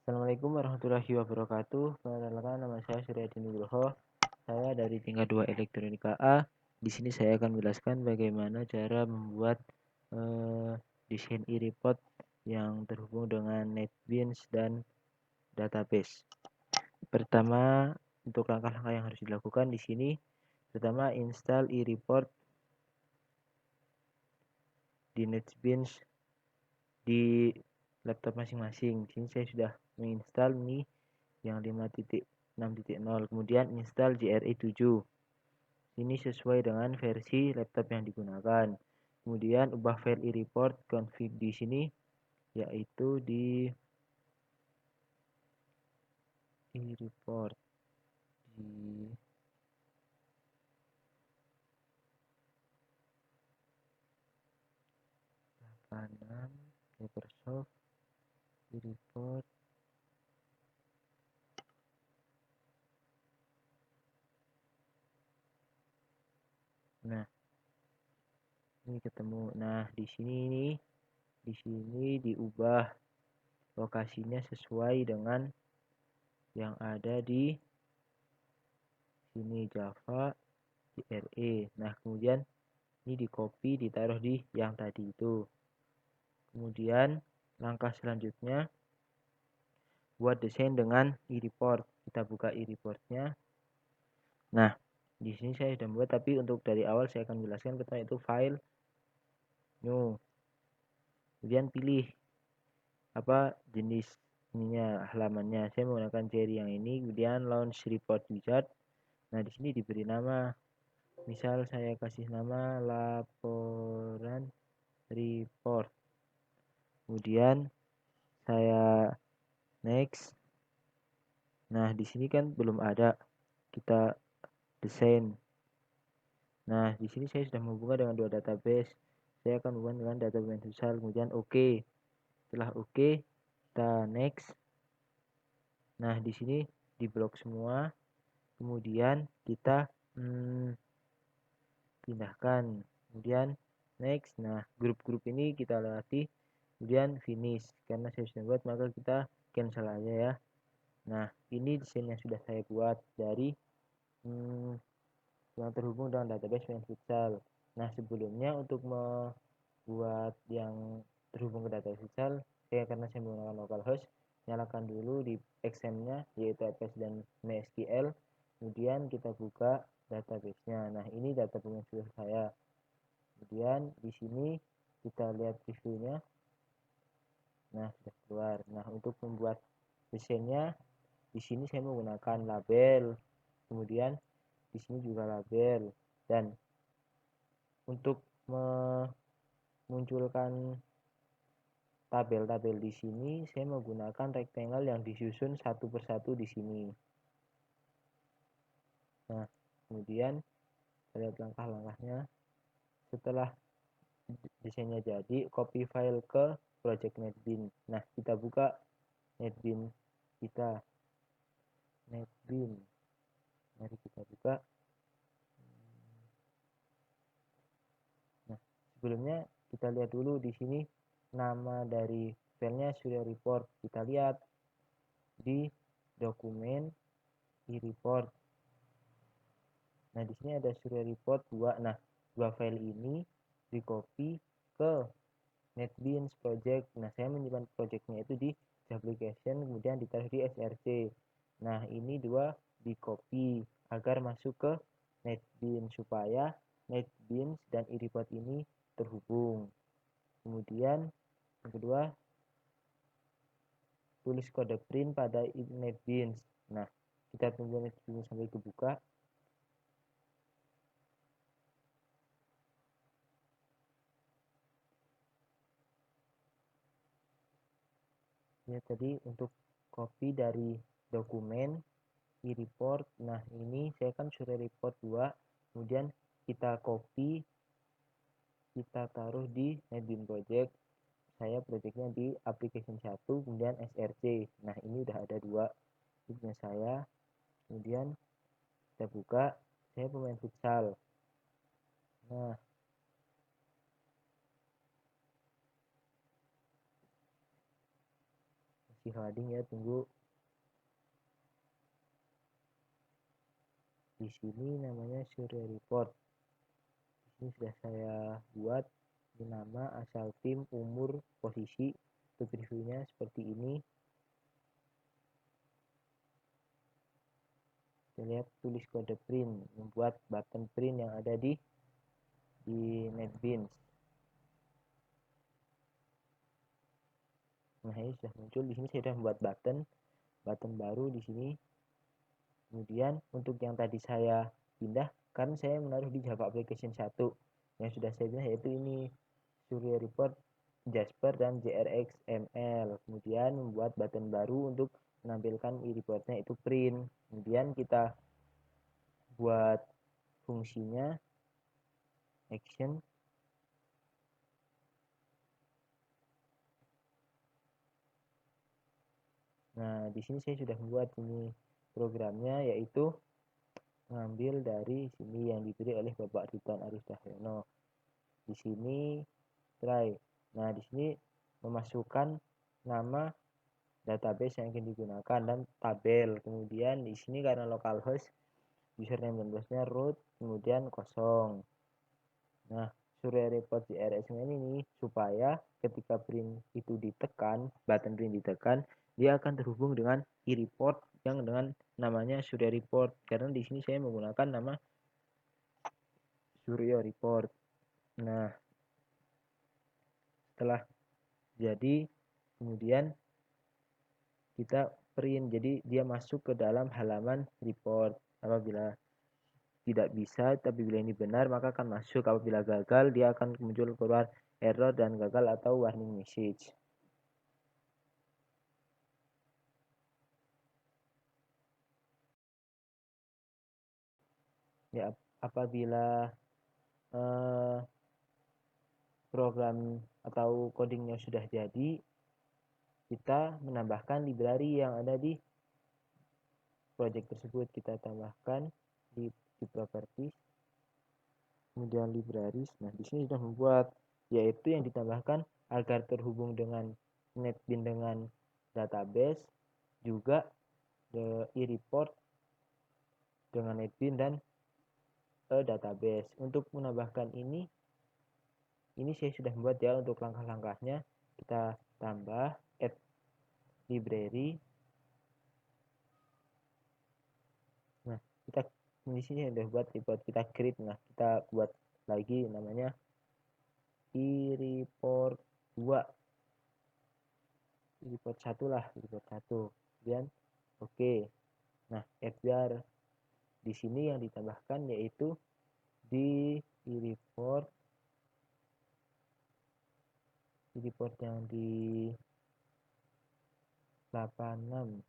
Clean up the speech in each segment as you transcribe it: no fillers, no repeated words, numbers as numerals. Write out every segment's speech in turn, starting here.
Assalamualaikum warahmatullahi wabarakatuh. Perkenalkan, nama saya Suryadi Nugroho. Saya dari tingkat 2 Elektronika A. Di sini saya akan menjelaskan bagaimana cara membuat desain e-report yang terhubung dengan NetBeans dan database. Pertama, untuk langkah-langkah yang harus dilakukan di sini, pertama install e-report di NetBeans di laptop masing-masing. Di sini saya sudah menginstal nih yang 5.6.0, kemudian install JRE 7. Ini sesuai dengan versi laptop yang digunakan. Kemudian ubah file e-report config di sini, yaitu di e-report di kanan Microsoft e-report. Nah, ini ketemu. Nah, di sini diubah lokasinya sesuai dengan yang ada di sini, Java JRE. Nah, kemudian ini di copy, ditaruh di yang tadi itu. Kemudian langkah selanjutnya buat desain dengan e-report. Kita buka e-reportnya. Nah, di sini saya sudah membuat, tapi untuk dari awal saya akan jelaskan. Pertama itu file new, kemudian pilih apa jenis ininya, halamannya. Saya menggunakan Cherry yang ini. Kemudian launch report wizard. Nah, di sini diberi nama, misal saya kasih nama laporan report. Kemudian saya next. Nah, di sini kan belum ada, kita desain. Nah, di sini saya sudah menghubungkan dengan dua database. Saya akan hubungkan dengan database Futsal, kemudian oke. Setelah oke, kita next. Nah, di sini di blok semua. Kemudian kita pindahkan. Kemudian next. Nah, grup-grup ini kita lewati. Kemudian finish. Karena saya sudah buat, maka kita cancel aja ya. Nah, ini desain yang sudah saya buat dari yang terhubung dengan database main futsal. Nah, sebelumnya untuk membuat yang terhubung ke database futsal, karena saya menggunakan localhost, nyalakan dulu di XAML-nya, yaitu fs dan MySQL. Kemudian kita buka database-nya. Nah, ini database sudah saya. Kemudian di sini kita lihat reviewnya. Nah, sudah keluar. Nah, untuk membuat desainnya, di sini saya menggunakan label. Kemudian di sini juga label, dan untuk memunculkan tabel-tabel di sini saya menggunakan rectangle yang disusun satu persatu di sini. Nah, kemudian lihat langkah-langkahnya. Setelah desainnya jadi, copy file ke project NetBeans. Nah, kita buka NetBeans kita. NetBeans, mari kita buka. Nah, sebelumnya kita lihat dulu di sini nama dari filenya Surya Report. Kita lihat di dokumen e-report. Nah, di sini ada Surya Report 2. Nah, dua file ini di copy ke NetBeans project. Nah, saya menyimpan projectnya itu di application, kemudian ditaruh di src. Nah, ini dua di copy agar masuk ke NetBeans, supaya NetBeans dan e-report ini terhubung. Kemudian yang kedua, tulis kode print pada NetBeans. Nah, kita tunggu NetBeans sampai kebuka. Ya, tadi untuk copy dari dokumen e-report. Nah, ini saya kan sudah report 2, kemudian kita copy, kita taruh di NetBeans project. Saya projectnya di application 1, kemudian src. Nah, ini udah ada dua punya saya. Kemudian kita buka, saya pemain futsal. Nah, masih loading ya, tunggu. Di sini namanya Surya Report. Di sini sudah saya buat di nama, asal tim, umur, posisi. Untuk reviewnya seperti ini. Kita lihat tulis kode print, membuat button print yang ada di NetBeans. Nah, ini sudah muncul. Di sini saya sudah membuat button baru di sini. Kemudian untuk yang tadi saya pindah, kan saya menaruh di Java Application 1 yang sudah saya pindah, yaitu ini Surya Report, Jasper, dan JRXML. Kemudian membuat button baru untuk menampilkan e-reportnya, itu print. Kemudian kita buat fungsinya action. Nah, di sini saya sudah membuat ini programnya, yaitu mengambil dari sini yang diberi oleh Bapak Ridwan Arif Dahyono. Di sini try. Nah, di sini memasukkan nama database yang ingin digunakan dan tabel. Kemudian di sini karena localhost, username dan passwordnya root, kemudian kosong. Nah, Surya Report JRXML ini supaya ketika print itu ditekan, button print ditekan, dia akan terhubung dengan e-report yang dengan namanya Surya Report. Karena di sini saya menggunakan nama Surya Report. Nah, setelah jadi, kemudian kita print, jadi dia masuk ke dalam halaman report. Apabila tidak bisa, tapi bila ini benar maka akan masuk. Apabila gagal, dia akan muncul keluar error dan gagal atau warning message. Ya, apabila program atau codingnya sudah jadi, kita menambahkan library yang ada di project tersebut. Kita tambahkan di properties, kemudian libraries. Nah, di sini sudah membuat, yaitu yang ditambahkan agar terhubung dengan NetBeans dengan database, juga e-report dengan NetBeans dan database. Untuk menambahkan ini saya sudah membuat ya untuk langkah-langkahnya. Kita tambah add library. Nah, kita di sini sudah buat report, kita create. Nah, kita buat lagi namanya e-report 2, report 1 lah, report 1. Kemudian oke. Nah, add di sini yang ditambahkan yaitu di e-report yang di 86,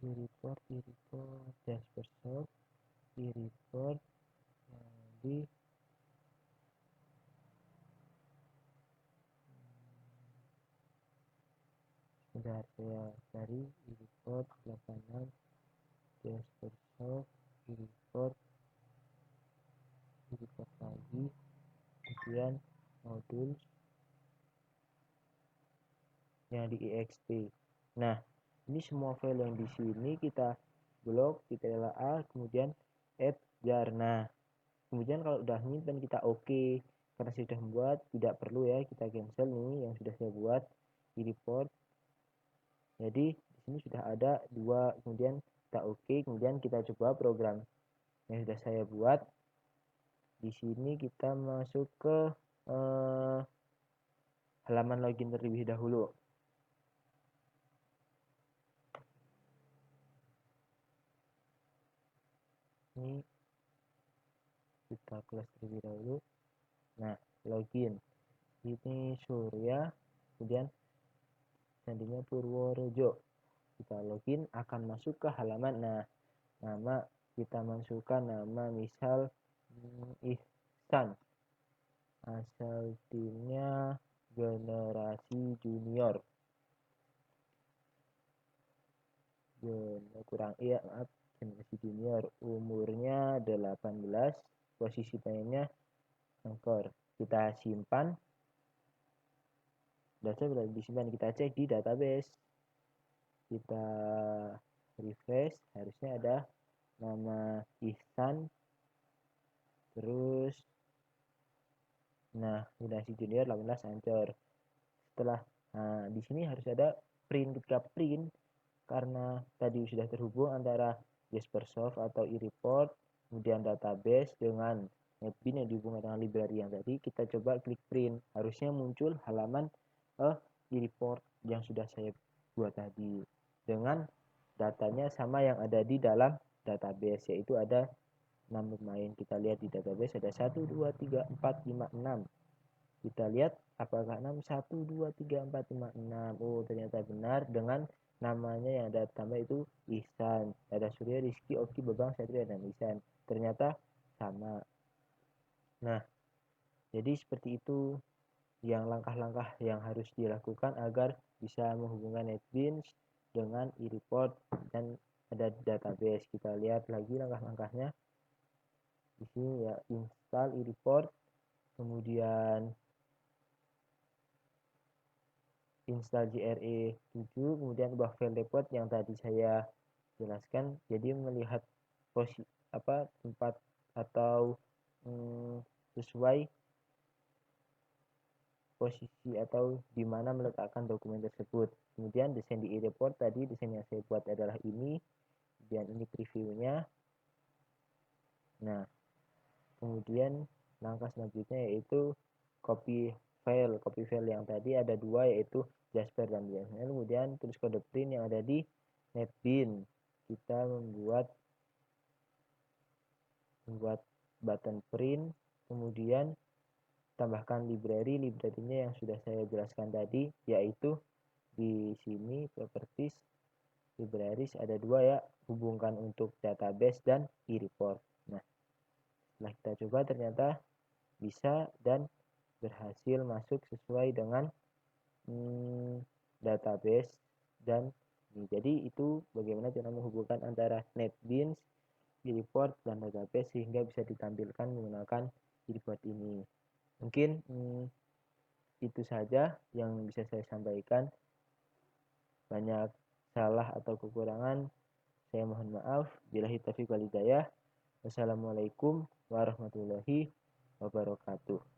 e-report Jaspersoft, e-report yang di sebentar, saya cari e-report 86 Jaspersoft, e-report lagi, kemudian modul yang di exp. Nah, ini semua file yang di sini kita blok, kita LA, kemudian add jar. Nah, kemudian kalau udah nyimpen kita oke. Karena sudah membuat, tidak perlu ya kita cancel nih yang sudah saya buat di report. Jadi di sini sudah ada 2, kemudian kita oke. Kemudian kita coba program yang sudah saya buat. Di sini kita masuk ke halaman login terlebih dahulu. Ini kita close terlebih dahulu. Nah, login ini Surya, kemudian sandinya Purworejo. Kita login, akan masuk ke halaman. Nah, nama kita masukkan nama misal Ihsan, asal timnya generasi junior. Kurang iya, maaf, generasi junior, umurnya 18, posisi pengennya angkor. Kita simpan. data sudah disimpan. Kita cek di database, kita refresh, harusnya ada nama Ihsan, terus nah Generasi Junior 18 Ancor. Setelah di sini harus ada print. Ketika print, karena tadi sudah terhubung antara Jaspersoft atau eReport, kemudian database dengan NetBeans yang dihubungkan dengan library yang tadi, kita coba klik print, harusnya muncul halaman eReport yang sudah saya buat tadi dengan datanya sama yang ada di dalam database, yaitu ada 6 pemain. Kita lihat di database ada 1 2 3 4 5 6. Kita lihat apakah 6 1 2 3 4 5 6. Oh, ternyata benar dengan namanya yang ada tambah itu Ihsan. Ada Surya, Rizky, Oki, Bebang, Satria, dan Ihsan. Ternyata sama. Nah, jadi seperti itu yang langkah-langkah yang harus dilakukan agar bisa menghubungkan NetBeans dengan eReport dan ada database. Kita lihat lagi langkah-langkahnya. Di sini ya, install eReport, kemudian install JRE 7, kemudian ubah file report yang tadi saya jelaskan. Jadi melihat tempat atau sesuai posisi atau di mana meletakkan dokumen tersebut. Kemudian desain di e-report tadi, desain yang saya buat adalah ini, dan ini previewnya. Nah, kemudian langkah selanjutnya yaitu copy file. Copy file yang tadi ada dua, yaitu Jasper dan BSL. Kemudian tulis kode print yang ada di NetBeans. Kita membuat button print, kemudian tambahkan library-nya yang sudah saya jelaskan tadi, yaitu di sini properties libraries ada dua ya, hubungkan untuk database dan eReport. Nah, setelah kita coba ternyata bisa dan berhasil masuk sesuai dengan database dan ini. Jadi itu bagaimana cara menghubungkan antara NetBeans, eReport, dan database sehingga bisa ditampilkan menggunakan eReport ini. Mungkin itu saja yang bisa saya sampaikan. Banyak salah atau kekurangan, saya mohon maaf. Billahi taufiq wal hidayah. Wassalamualaikum warahmatullahi wabarakatuh.